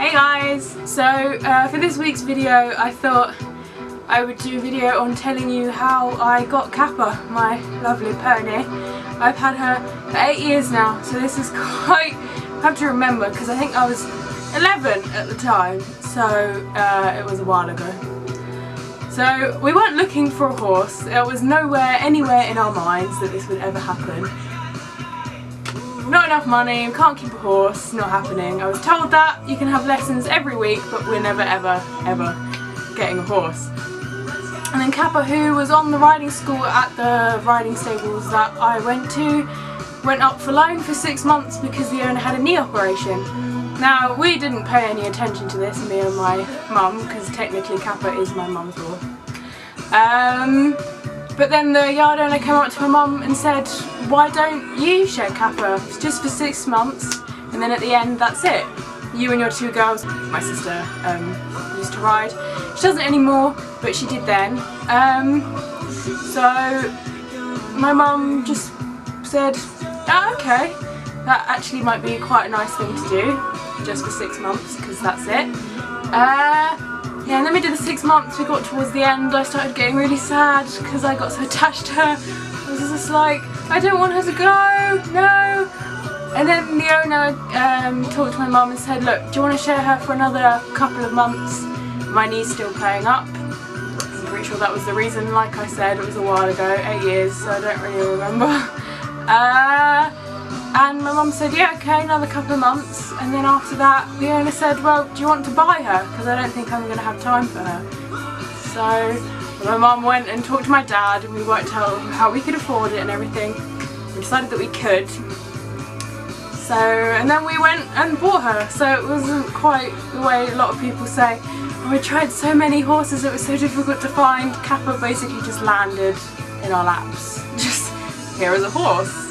Hey guys! So for this week's video I thought I would do a video on telling you how I got Cappa, my lovely pony. I've had her for 8 years now, so this is quite hard to remember because I think I was 11 at the time, so it was a while ago. So we weren't looking for a horse. It was anywhere in our minds that this would ever happen. Not enough money, can't keep a horse, not happening. I was told that you can have lessons every week, but we're never ever getting a horse. And then Cappa, who was on the riding school at the riding stables that I went to, went up for loan for 6 months because the owner had a knee operation. Now, we didn't pay any attention to this, me and my mum, because technically Cappa is my mum's horse. But then the yard owner came up to my mum and said, why don't you shed Cappa? It's just for 6 months, and then at the end that's it. You and your 2 girls. My sister used to ride. She doesn't anymore, but she did then. So my mum just said, oh, okay, that actually might be quite a nice thing to do, just for 6 months, because that's it. Yeah, and then we did the 6 months, we got towards the end, I started getting really sad because I got so attached to her. I was just like, I don't want her to go, no. And then the owner talked to my mum and said, look, do you want to share her for another couple of months? My knee's still playing up. I'm pretty sure that was the reason. Like I said, it was a while ago, 8 years, so I don't really remember. And my mum said, yeah, okay, another couple of months. And then after that, the owner said, well, do you want to buy her? Because I don't think I'm going to have time for her. So my mum went and talked to my dad and we worked out how we could afford it and everything. We decided that we could. So, and then we went and bought her. So it wasn't quite the way a lot of people say, oh, we tried so many horses, it was so difficult to find. Cappa basically just landed in our laps. Just, here is a horse.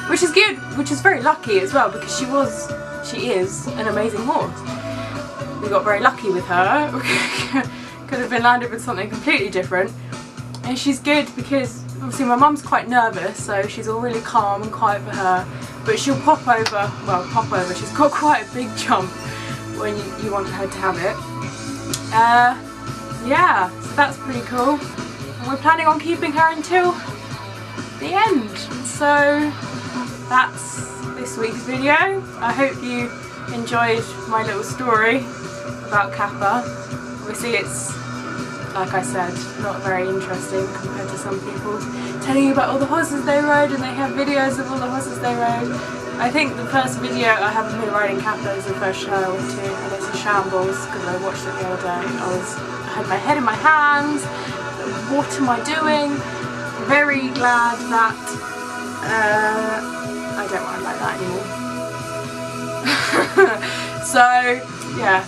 Which is good, which is very lucky as well, because she is an amazing horse. We got very lucky with her. Could have been landed with something completely different. And she's good because obviously my mum's quite nervous, so she's all really calm and quiet for her. But she'll pop over, she's got quite a big jump when you want her to have it. Yeah, so that's pretty cool. And we're planning on keeping her until the end. So that's this week's video. I hope you enjoyed my little story about Cappa. Obviously it's, like I said, not very interesting compared to some people telling you about all the horses they rode, and they have videos of all the horses they rode. I think the first video I have of me riding Cappa is the first show I went to, and it's a shambles because I watched it the other day. I had my head in my hands. What am I doing? Very glad that I don't ride like that anymore. So yeah,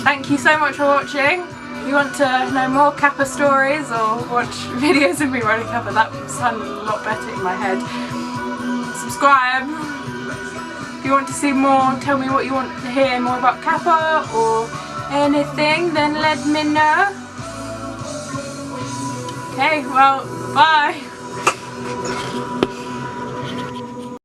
thank you so much for watching. If you want to know more Cappa stories or watch videos of me riding Cappa, that sounded a lot better in my head. Subscribe. If you want to see more, tell me what you want to hear more about Cappa or anything, then let me know. Okay, well, bye.